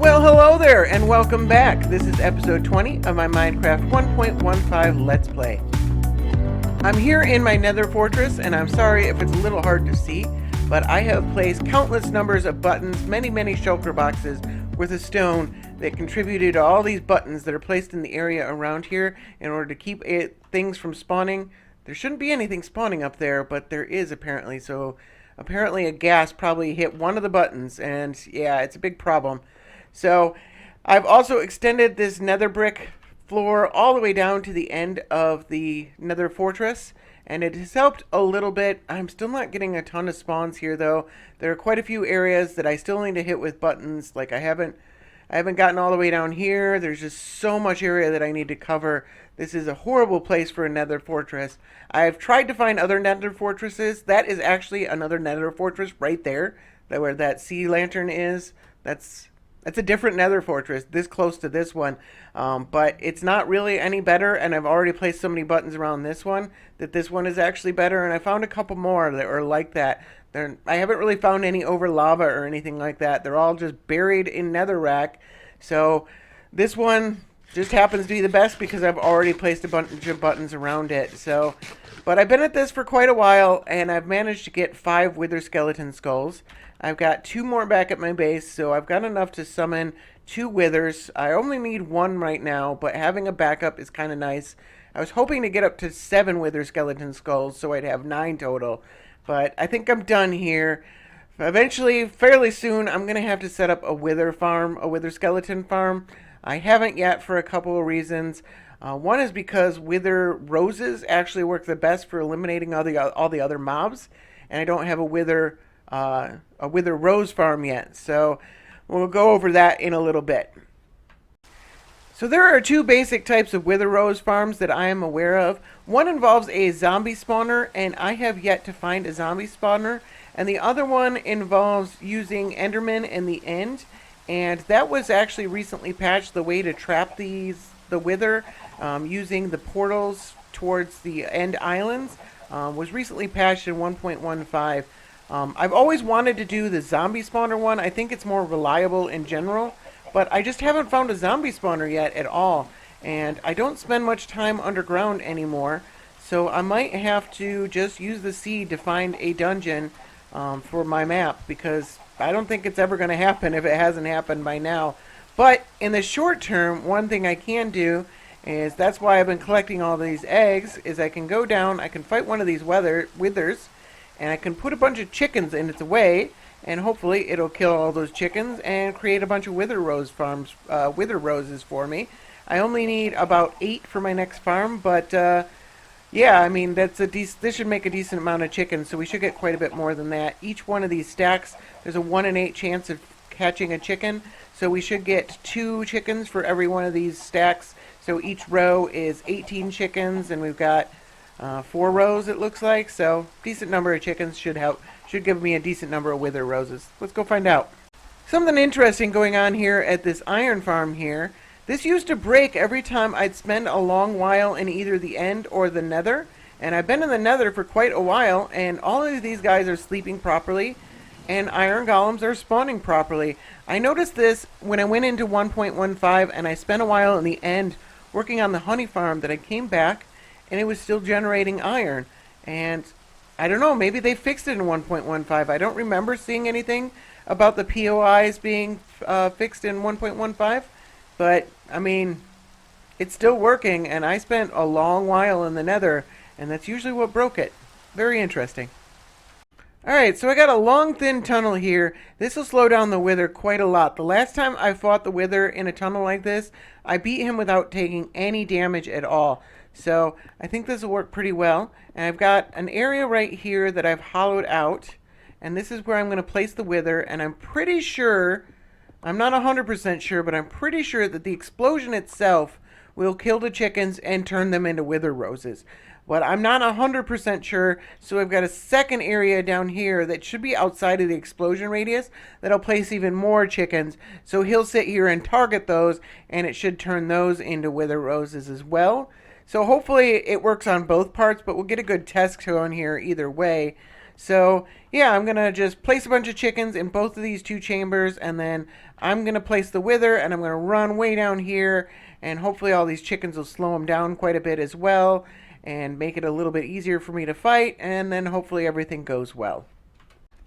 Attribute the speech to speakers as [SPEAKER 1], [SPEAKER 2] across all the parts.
[SPEAKER 1] Well, hello there, and welcome back. This is episode 20 of my Minecraft 1.15 Let's Play. I'm here in my nether fortress, and I'm sorry if it's a little hard to see, but I have placed countless numbers of buttons, many shulker boxes worth of stone that contributed to all these buttons that are placed in the area around here in order to keep things from spawning. There shouldn't be anything spawning up there, but there is apparently, so apparently a ghast probably hit one of the buttons, and yeah, it's a big problem. So I've also extended this nether brick floor all the way down to the end of the nether fortress, and it has helped a little bit. I'm still not getting a ton of spawns here though. There are quite a few areas that I still need to hit with buttons. Like I haven't gotten all the way down here. There's just so much area that I need to cover. This is a horrible place for a nether fortress. I've tried to find other nether fortresses. That is actually another nether fortress right there, where that sea lantern is. That's a different nether fortress, this close to this one, but it's not really any better, and I've already placed so many buttons around this one that this one is actually better, and I found a couple more that are like that. I haven't really found any over lava or anything like that. They're all just buried in netherrack, so this one just happens to be the best because I've already placed a bunch of buttons around it. So, but I've been at this for quite a while, and I've managed to get 5 wither skeleton skulls. I've got 2 more back at my base, so I've got enough to summon 2 withers. I only need 1 right now, but having a backup is kind of nice. I was hoping to get up to 7 wither skeleton skulls, so I'd have 9 total. But I think I'm done here. Eventually, fairly soon, I'm going to have to set up a wither farm, a wither skeleton farm. I haven't yet for a couple of reasons. One is because wither roses actually work the best for eliminating all the other mobs, and I don't have a wither rose farm yet, so we'll go over that in a little bit. So there are 2 basic types of wither rose farms that I am aware of. One involves a zombie spawner, and I have yet to find a zombie spawner, and the other one involves using endermen in the end, and that was actually recently patched. The way to trap the wither using the portals towards the end islands was recently patched in 1.15. I've always wanted to do the zombie spawner one. I think it's more reliable in general, but I just haven't found a zombie spawner yet at all, and I don't spend much time underground anymore, so I might have to just use the seed to find a dungeon for my map, because I don't think it's ever going to happen if it hasn't happened by now. But in the short term, one thing I can do is, that's why I've been collecting all these eggs, is I can go down, I can fight one of these withers, and I can put a bunch of chickens in its way, and hopefully it'll kill all those chickens and create a bunch of wither roses for me. I only need about 8 for my next farm, but yeah, I mean, this should make a decent amount of chickens, so we should get quite a bit more than that. Each one of these stacks, there's a 1 in 8 chance of catching a chicken, so we should get 2 chickens for every one of these stacks. So each row is 18 chickens, and we've got 4 rows, it looks like, so decent number of chickens should give me a decent number of wither roses. Let's go find out. Something interesting going on here at this iron farm here. This used to break every time I'd spend a long while in either the end or the nether, and I've been in the nether for quite a while, and all of these guys are sleeping properly, and iron golems are spawning properly. I noticed this when I went into 1.15 and I spent a while in the end working on the honey farm, that I came back and it was still generating iron, and I don't know, maybe they fixed it in 1.15. I don't remember seeing anything about the POIs being fixed in 1.15, but I mean, it's still working, and I spent a long while in the nether, and that's usually what broke it. Very interesting. Alright, so I got a long thin tunnel here. This will slow down the wither quite a lot. The last time I fought the wither in a tunnel like this, I beat him without taking any damage at all. So I think this will work pretty well. And I've got an area right here that I've hollowed out, and this is where I'm going to place the wither, and I'm pretty sure, I'm not 100% sure, but I'm pretty sure that the explosion itself will kill the chickens and turn them into wither roses. But I'm not 100% sure, so I've got a second area down here that should be outside of the explosion radius that'll place even more chickens. So he'll sit here and target those, and it should turn those into wither roses as well. So hopefully it works on both parts, but we'll get a good test going here either way. So yeah, I'm gonna just place a bunch of chickens in both of these two chambers, and then I'm gonna place the wither, and I'm gonna run way down here, and hopefully all these chickens will slow them down quite a bit as well, and make it a little bit easier for me to fight, and then hopefully everything goes well.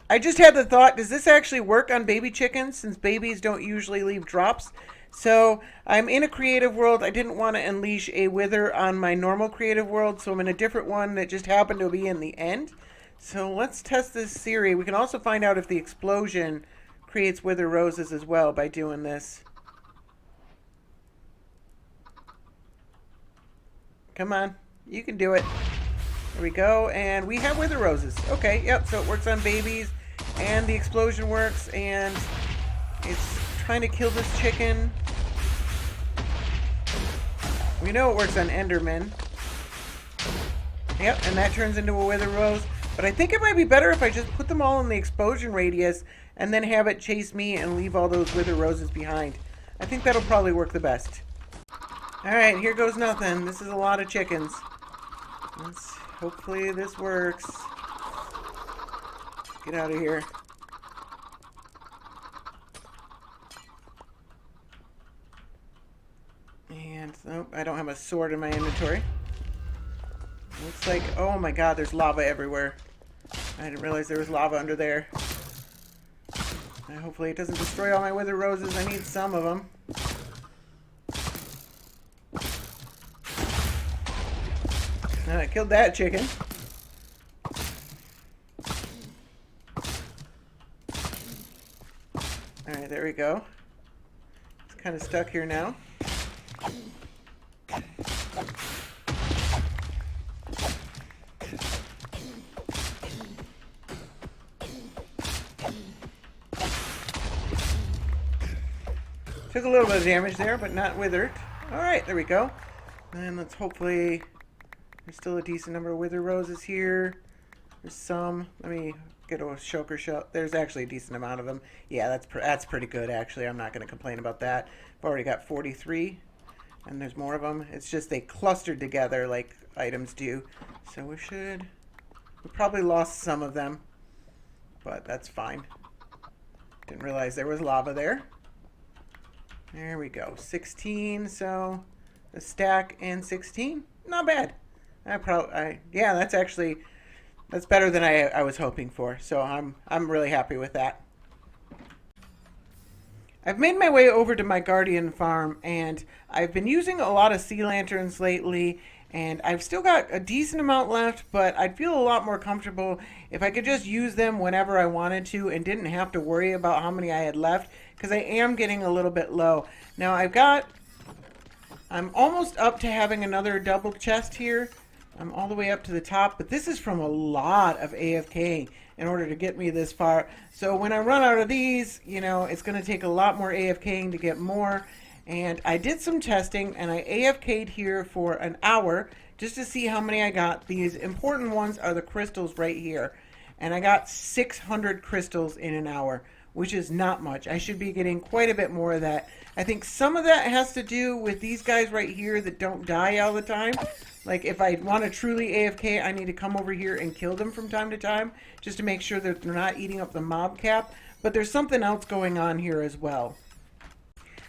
[SPEAKER 1] I just had the thought, does this actually work on baby chickens, since babies don't usually leave drops? So I'm in a creative world. I didn't want to unleash a wither on my normal creative world, so I'm in a different one that just happened to be in the end. So let's test this theory. We can also find out if the explosion creates wither roses as well by doing this. Come on, you can do it. There we go, and we have wither roses. Okay, yep, so it works on babies, and the explosion works, and it's trying to kill this chicken. We know it works on Enderman. Yep, and that turns into a wither rose. But I think it might be better if I just put them all in the explosion radius and then have it chase me and leave all those wither roses behind. I think that'll probably work the best. Alright, here goes nothing. This is a lot of chickens. Hopefully this works. Get out of here. And, oh, I don't have a sword in my inventory. Looks like, oh my god, there's lava everywhere. I didn't realize there was lava under there. And hopefully it doesn't destroy all my wither roses. I need some of them. And I killed that chicken. Alright, there we go. It's kind of stuck here now. Took a little bit of damage there, but not withered. Alright, there we go. And let's hopefully... There's still a decent number of wither roses here. There's some. Let me get a shulker shell. There's actually a decent amount of them. Yeah, that's pretty good, actually. I'm not going to complain about that. I've already got 43. And there's more of them. It's just they clustered together like items do. So we probably lost some of them. But that's fine. Didn't realize there was lava there. There we go. 16, so a stack and 16. Not bad. Yeah, that's better than I was hoping for. So I'm really happy with that. I've made my way over to my Guardian farm, and I've been using a lot of sea lanterns lately, and I've still got a decent amount left, but I'd feel a lot more comfortable if I could just use them whenever I wanted to and didn't have to worry about how many I had left, because I am getting a little bit low. Now I'm almost up to having another double chest here. I'm all the way up to the top, but this is from a lot of AFKing in order to get me this far. So when I run out of these, you know, it's going to take a lot more AFKing to get more. And I did some testing, and I AFK'd here for an hour just to see how many I got. These important ones are the crystals right here. And I got 600 crystals in an hour, which is not much. I should be getting quite a bit more of that. I think some of that has to do with these guys right here that don't die all the time. Like, if I want to truly AFK, I need to come over here and kill them from time to time, just to make sure that they're not eating up the mob cap. But there's something else going on here as well.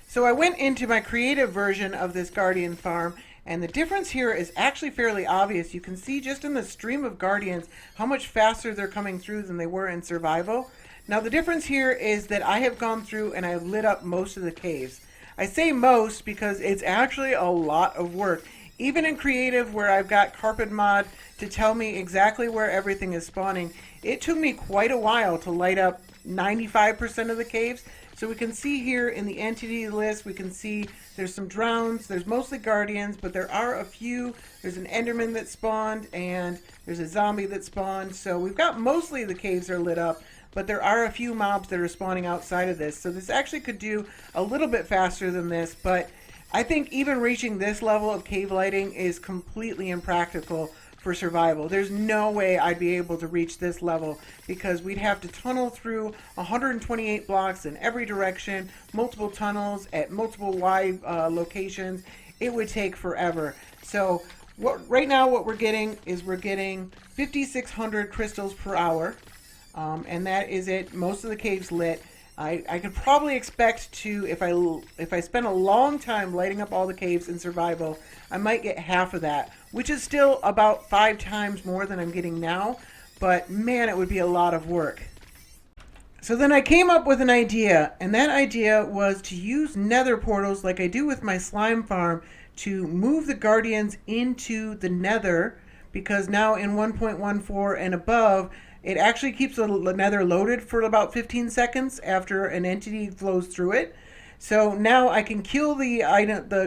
[SPEAKER 1] So I went into my creative version of this Guardian farm, and the difference here is actually fairly obvious. You can see just in the stream of Guardians how much faster they're coming through than they were in survival. Now the difference here is that I have gone through and I've lit up most of the caves. I say most because it's actually a lot of work. Even in creative, where I've got carpet mod to tell me exactly where everything is spawning, it took me quite a while to light up 95% of the caves. So we can see here in the entity list, we can see there's some drowns, there's mostly guardians, but there are a few. There's an enderman that spawned, and there's a zombie that spawned. So we've got mostly the caves are lit up, but there are a few mobs that are spawning outside of this. So this actually could do a little bit faster than this, but I think even reaching this level of cave lighting is completely impractical for survival. There's no way I'd be able to reach this level because we'd have to tunnel through 128 blocks in every direction, multiple tunnels at multiple wide locations. It would take forever. So Right now what we're getting is we're getting 5,600 crystals per hour, and that is it. Most of the caves lit. I could probably expect to, if I spend a long time lighting up all the caves in survival, I might get half of that, which is still about 5 times more than I'm getting now, but man, it would be a lot of work. So then I came up with an idea, and that idea was to use nether portals like I do with my slime farm to move the guardians into the nether, because now in 1.14 and above, it actually keeps the nether loaded for about 15 seconds after an entity flows through it. So now I can kill the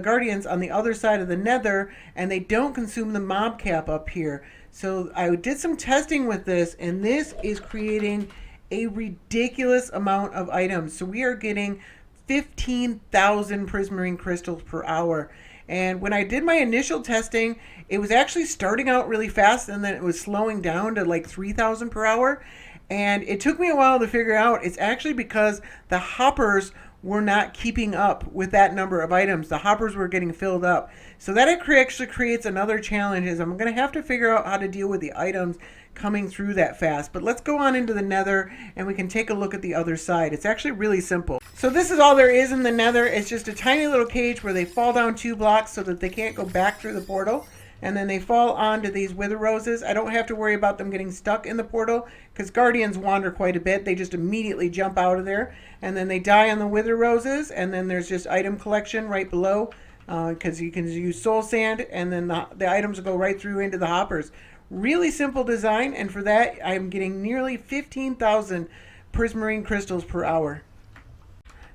[SPEAKER 1] guardians on the other side of the nether, and they don't consume the mob cap up here. So I did some testing with this, and this is creating a ridiculous amount of items. So we are getting 15,000 prismarine crystals per hour. And when I did my initial testing, it was actually starting out really fast, and then it was slowing down to like 3,000 per hour. And it took me a while to figure out it's actually because the hoppers were not keeping up with that number of items. The hoppers were getting filled up. So that actually creates another challenge, is I'm going to have to figure out how to deal with the items coming through that fast. But let's go on into the nether and we can take a look at the other side. It's actually really simple. So this is all there is in the nether. It's just a tiny little cage where they fall down 2 blocks so that they can't go back through the portal. And then they fall onto these wither roses. I don't have to worry about them getting stuck in the portal because guardians wander quite a bit. They just immediately jump out of there. And then they die on the wither roses. And then there's just item collection right below because you can use soul sand. And then the items will go right through into the hoppers. Really simple design. And for that, I'm getting nearly 15,000 prismarine crystals per hour.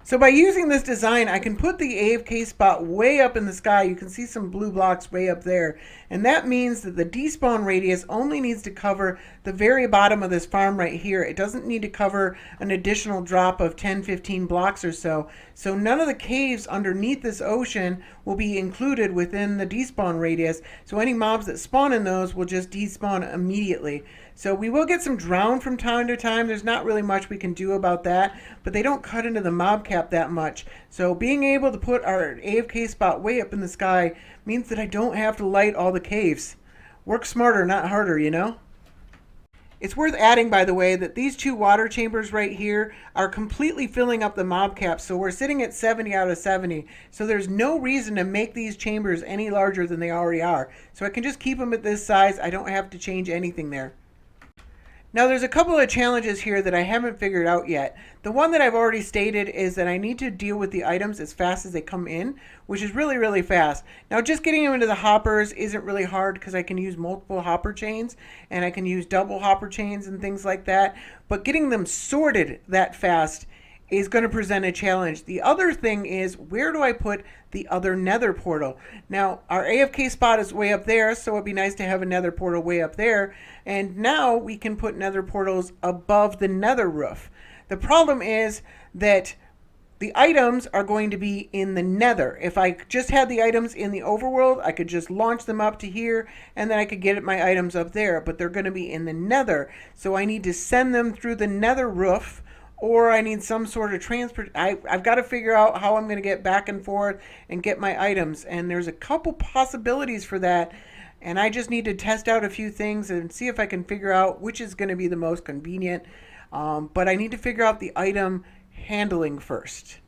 [SPEAKER 1] So by using this design, I can put the AFK spot way up in the sky. You can see some blue blocks way up there. And that means that the despawn radius only needs to cover the very bottom of this farm right here. It doesn't need to cover an additional drop of 10, 15 blocks or so. So none of the caves underneath this ocean will be included within the despawn radius. So any mobs that spawn in those will just despawn immediately. So we will get some drown from time to time. There's not really much we can do about that, but they don't cut into the mob cap that much. So being able to put our AFK spot way up in the sky means that I don't have to light all the caves. Work smarter, not harder, you know? It's worth adding, by the way, that these 2 water chambers right here are completely filling up the mob cap. So we're sitting at 70 out of 70. So there's no reason to make these chambers any larger than they already are. So I can just keep them at this size. I don't have to change anything there. Now there's a couple of challenges here that I haven't figured out yet. The one that I've already stated is that I need to deal with the items as fast as they come in, which is really, really fast. Now just getting them into the hoppers isn't really hard because I can use multiple hopper chains and I can use double hopper chains and things like that. But getting them sorted that fast is going to present a challenge. The other thing is, where do I put the other nether portal? Now, our AFK spot is way up there, so it'd be nice to have a nether portal way up there. And now we can put nether portals above the nether roof. The problem is that the items are going to be in the nether. If I just had the items in the overworld, I could just launch them up to here, and then I could get my items up there. But they're going to be in the nether, so I need to send them through the nether roof, or I need some sort of transport. I've got to figure out how I'm going to get back and forth and get my items. And there's a couple possibilities for that. And I just need to test out a few things and see if I can figure out which is going to be the most convenient. But I need to figure out the item handling first.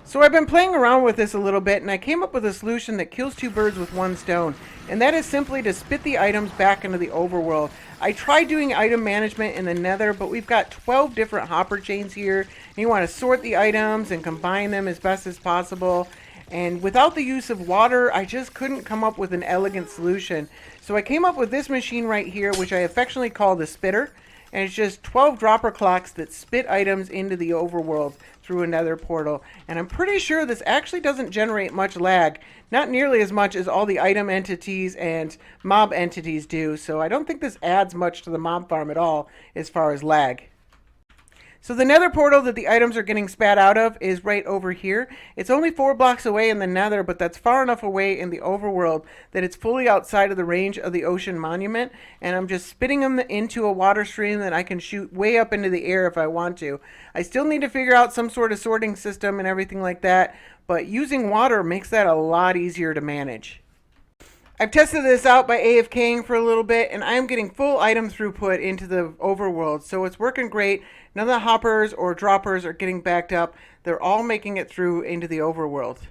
[SPEAKER 1] So I've been playing around with this a little bit, and I came up with a solution that kills 2 birds with 1 stone. And that is simply to spit the items back into the overworld. I tried doing item management in the nether, but we've got 12 different hopper chains here. And you want to sort the items and combine them as best as possible. And without the use of water, I just couldn't come up with an elegant solution. So I came up with this machine right here, which I affectionately call the spitter. And it's just 12 dropper clocks that spit items into the overworld through a nether portal. And I'm pretty sure this actually doesn't generate much lag. Not nearly as much as all the item entities and mob entities do. So I don't think this adds much to the mob farm at all as far as lag. So the nether portal that the items are getting spat out of is right over here. It's only 4 blocks away in the nether, but that's far enough away in the overworld that it's fully outside of the range of the ocean monument. And I'm just spitting them into a water stream that I can shoot way up into the air if I want to. I still need to figure out some sort of sorting system and everything like that, but using water makes that a lot easier to manage. I've tested this out by AFKing for a little bit, and I'm getting full item throughput into the overworld, so it's working great. None of the hoppers or droppers are getting backed up. They're all making it through into the overworld.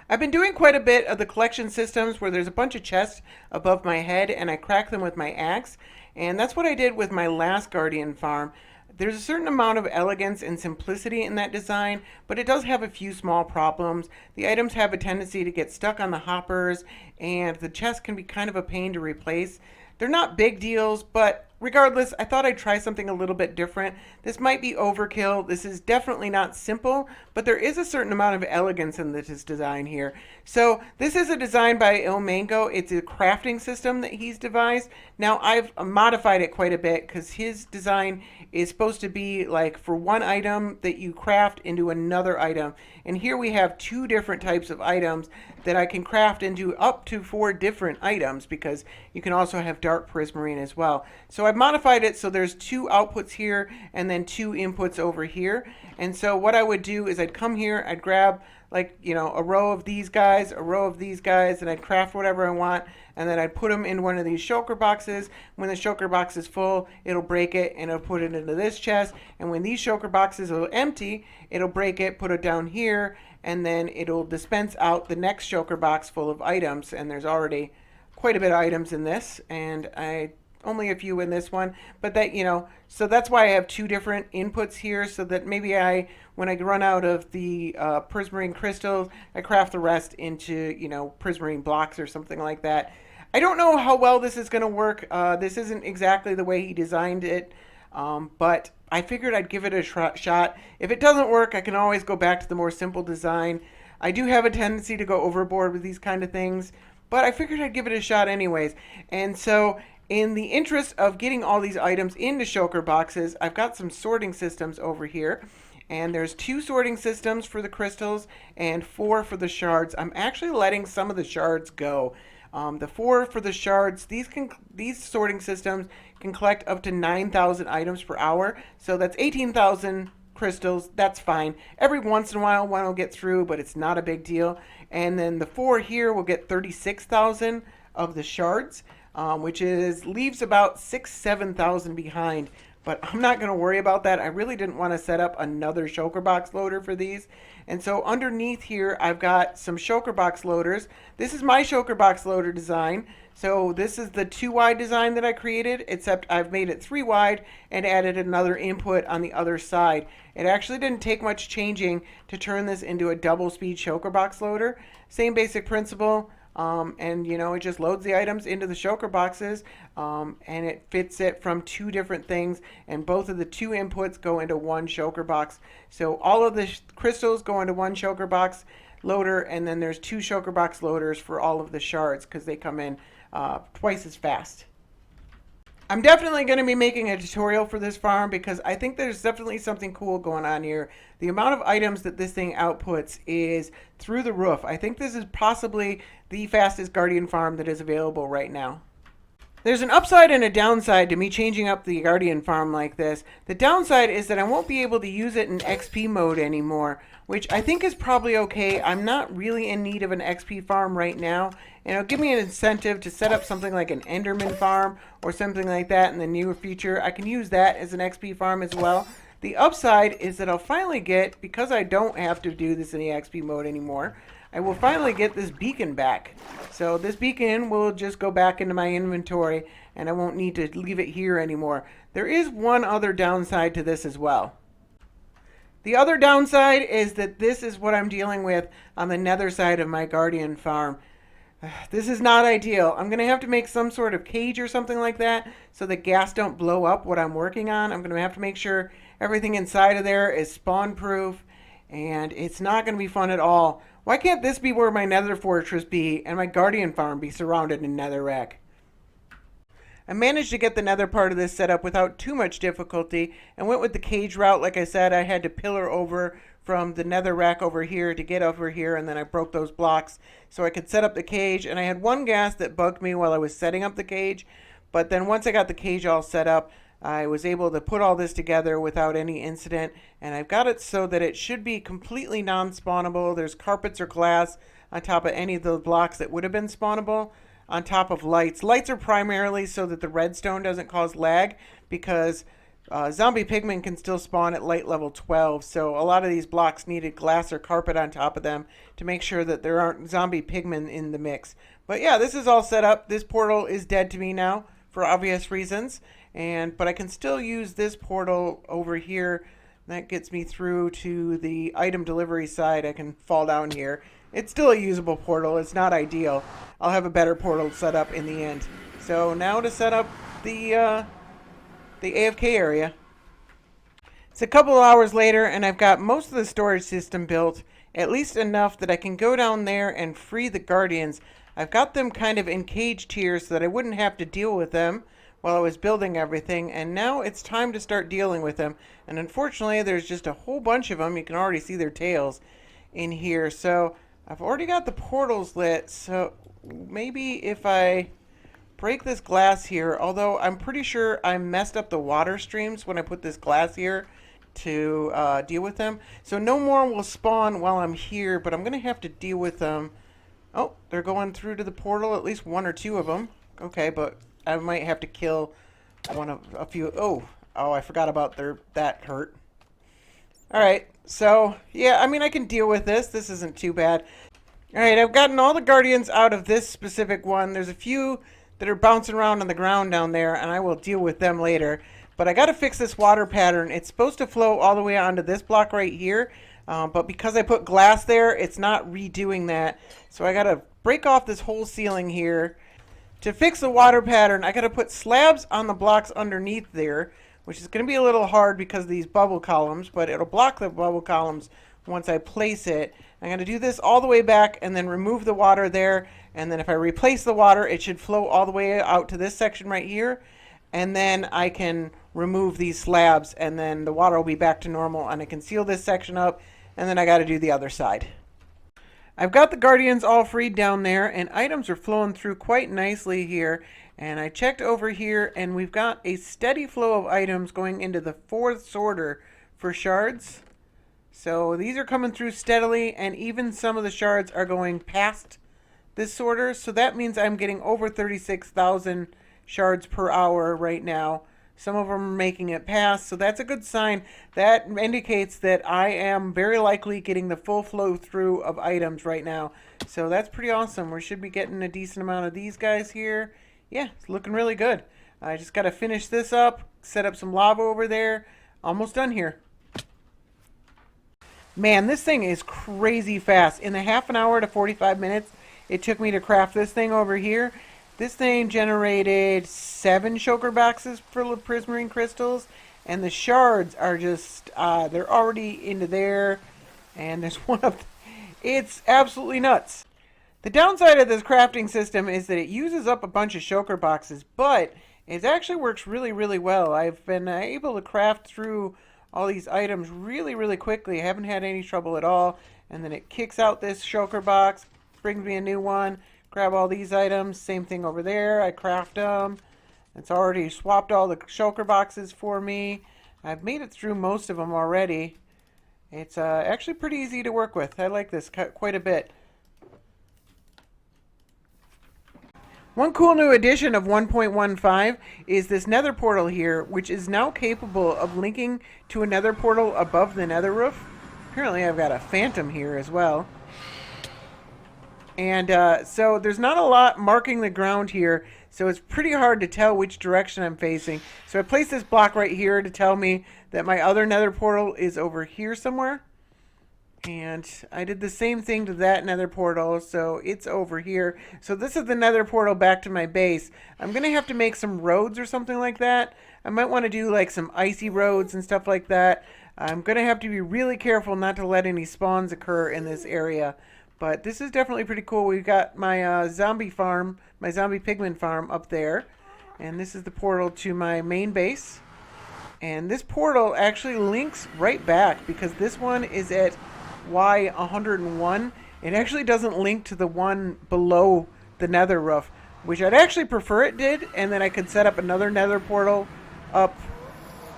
[SPEAKER 1] I've been doing quite a bit of the collection systems where there's a bunch of chests above my head, and I crack them with my axe, and that's what I did with my last Guardian farm. There's a certain amount of elegance and simplicity in that design, but it does have a few small problems. The items have a tendency to get stuck on the hoppers, and the chests can be kind of a pain to replace. They're not big deals, but regardless, I thought I'd try something a little bit different. This might be overkill. This is definitely not simple, but there is a certain amount of elegance in this design here. So this is a design by Il Mango. It's a crafting system that he's devised. Now I've modified it quite a bit because his design is supposed to be like for one item that you craft into another item. And here we have two different types of items that I can craft into up to 4 different items, because you can also have dark prismarine as well. So I've modified it so there's 2 outputs here and then 2 inputs over here. And so what I would do is I'd come here, I'd grab like, you know, a row of these guys, a row of these guys, and I'd craft whatever I want, and then I'd put them in one of these shulker boxes. When the shulker box is full, it'll break it and it'll put it into this chest, and when these shulker boxes are empty, it'll break it, put it down here, and then it'll dispense out the next shulker box full of items. And there's already quite a bit of items in this, and only a few in this one, but that, you know, so that's why I have 2 different inputs here, so that maybe when I run out of the prismarine crystals, I craft the rest into, you know, prismarine blocks or something like that. I don't know how well this is going to work. This isn't exactly the way he designed it, but I figured I'd give it a shot. If it doesn't work, I can always go back to the more simple design. I do have a tendency to go overboard with these kind of things, but I figured I'd give it a shot anyways. And so in the interest of getting all these items into shulker boxes, I've got some sorting systems over here. And there's 2 sorting systems for the crystals and 4 for the shards. I'm actually letting some of the shards go. The 4 for the shards, these sorting systems can collect up to 9,000 items per hour. So that's 18,000 crystals. That's fine. Every once in a while one will get through, but it's not a big deal. And then the 4 here will get 36,000 of the shards, which leaves about 7,000 behind. But I'm not going to worry about that. I really didn't want to set up another shulker box loader for these. And so underneath here, I've got some shulker box loaders. This is my shulker box loader design. So this is the 2 wide design that I created, except I've made it 3 wide and added another input on the other side. It actually didn't take much changing to turn this into a double speed shulker box loader. Same basic principle. And you know, it just loads the items into the shulker boxes, and it fits it from 2 different things, and both of the 2 inputs go into one shulker box. So all of the crystals go into one shulker box loader, and then there's 2 shulker box loaders for all of the shards, because they come in twice as fast. I'm definitely going to be making a tutorial for this farm, because I think there's definitely something cool going on here. The amount of items that this thing outputs is through the roof. I think this is possibly the fastest Guardian farm that is available right now. There's an upside and a downside to me changing up the Guardian farm like this. The downside is that I won't be able to use it in XP mode anymore, which I think is probably okay. I'm not really in need of an XP farm right now, and it'll give me an incentive to set up something like an Enderman farm or something like that in the near future. I can use that as an XP farm as well. The upside is that I'll finally get, because I don't have to do this in the XP mode anymore, I will finally get this beacon back. So this beacon will just go back into my inventory, and I won't need to leave it here anymore. There is one other downside to this as well. The other downside is that this is what I'm dealing with on the nether side of my Guardian farm. This is not ideal. I'm going to have to make some sort of cage or something like that so that gas don't blow up what I'm working on. I'm going to have to make sure everything inside of there is spawn proof, and it's not going to be fun at all. Why can't this be where my nether fortress be and my Guardian farm be surrounded in netherrack? I managed to get the nether part of this set up without too much difficulty and went with the cage route. Like I said, I had to pillar over from the nether rack over here to get over here, and then I broke those blocks so I could set up the cage. And I had one ghast that bugged me while I was setting up the cage, but then once I got the cage all set up, I was able to put all this together without any incident, and I've got it so that it should be completely non-spawnable. There's carpets or glass on top of any of the blocks that would have been spawnable, on top of lights. Lights are primarily so that the redstone doesn't cause lag, because zombie pigmen can still spawn at light level 12, so a lot of these blocks needed glass or carpet on top of them to make sure that there aren't zombie pigmen in the mix. But yeah, this is all set up. This portal is dead to me now for obvious reasons, but I can still use this portal over here. That gets me through to the item delivery side. I can fall down here. It's still a usable portal. It's not ideal. I'll have a better portal set up in the end. So now to set up the AFK area. It's a couple of hours later, and I've got most of the storage system built, at least enough that I can go down there and free the guardians. I've got them kind of encaged here so that I wouldn't have to deal with them while I was building everything, and now it's time to start dealing with them. And unfortunately, there's just a whole bunch of them. You can already see their tails in here. So I've already got the portals lit, so maybe if I break this glass here, although I'm pretty sure I messed up the water streams when I put this glass here to deal with them. So no more will spawn while I'm here, but I'm going to have to deal with them. Oh, they're going through to the portal, at least one or two of them. Okay, but I might have to kill a few. Oh, I forgot about that hurt. All right, so yeah, I mean, I can deal with this. This isn't too bad. All right, I've gotten all the guardians out of this specific one. There's a few that are bouncing around on the ground down there, and I will deal with them later. But I got to fix this water pattern. It's supposed to flow all the way onto this block right here, but because I put glass there, it's not redoing that. So I got to break off this whole ceiling here. To fix the water pattern, I got to put slabs on the blocks underneath there, which is going to be a little hard because of these bubble columns, but it'll block the bubble columns once I place it. I'm going to do this all the way back and then remove the water there, and then if I replace the water, it should flow all the way out to this section right here, and then I can remove these slabs, and then the water will be back to normal, and I can seal this section up, and then I got to do the other side. I've got the guardians all freed down there, and items are flowing through quite nicely here. And I checked over here, and we've got a steady flow of items going into the 4th sorter for shards. So these are coming through steadily, and even some of the shards are going past this sorter. So that means I'm getting over 36,000 shards per hour right now. Some of them are making it past, so that's a good sign. That indicates that I am very likely getting the full flow through of items right now. So that's pretty awesome. We should be getting a decent amount of these guys here. Yeah, it's looking really good. I just got to finish this up, set up some lava over there. Almost done here. Man, this thing is crazy fast. In the half an hour to 45 minutes it took me to craft this thing over here, this thing generated 7 shulker boxes full of prismarine crystals, and the shards are just, they're already into there, and there's one of them. It's absolutely nuts. The downside of this crafting system is that it uses up a bunch of shulker boxes, but it actually works really, really well. I've been able to craft through all these items really, really quickly. I haven't had any trouble at all, and then it kicks out this shulker box, brings me a new one. Grab all these items, same thing over there. I craft them. It's already swapped all the shulker boxes for me. I've made it through most of them already. It's actually pretty easy to work with. I like this quite a bit. One cool new addition of 1.15 is this nether portal here, which is now capable of linking to a nether portal above the nether roof. Apparently I've got a phantom here as well. And so there's not a lot marking the ground here, so it's pretty hard to tell which direction I'm facing. So I placed this block right here to tell me that my other nether portal is over here somewhere. And I did the same thing to that nether portal, so it's over here. So this is the nether portal back to my base. I'm going to have to make some roads or something like that. I might want to do like some icy roads and stuff like that. I'm going to have to be really careful not to let any spawns occur in this area. But this is definitely pretty cool. We've got my zombie farm, my zombie pigman farm up there. And this is the portal to my main base. And this portal actually links right back because this one is at Y101. It actually doesn't link to the one below the nether roof, which I'd actually prefer it did. And then I could set up another nether portal up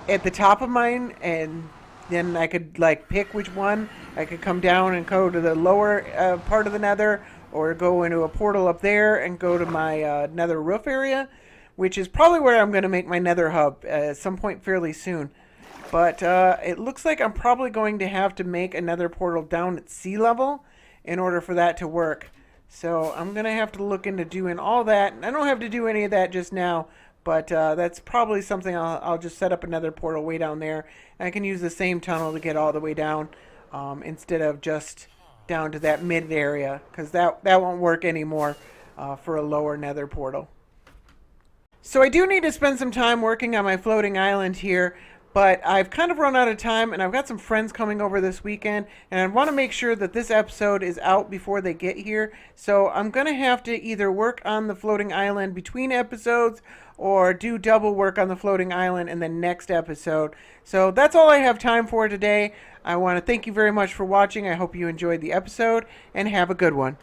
[SPEAKER 1] at the top of mine and then I could like pick which one. I could come down and go to the lower part of the nether, or go into a portal up there and go to my nether roof area, which is probably where I'm going to make my nether hub at some point fairly soon. But it looks like I'm probably going to have to make another portal down at sea level in order for that to work. So I'm going to have to look into doing all that. I don't have to do any of that just now, but that's probably something I'll just set up another portal way down there. And I can use the same tunnel to get all the way down instead of just down to that mid area, because that won't work anymore for a lower nether portal. So I do need to spend some time working on my floating island here, but I've kind of run out of time, and I've got some friends coming over this weekend, and I want to make sure that this episode is out before they get here. So I'm going to have to either work on the floating island between episodes or do double work on the floating island in the next episode. So that's all I have time for today. I want to thank you very much for watching. I hope you enjoyed the episode, and have a good one.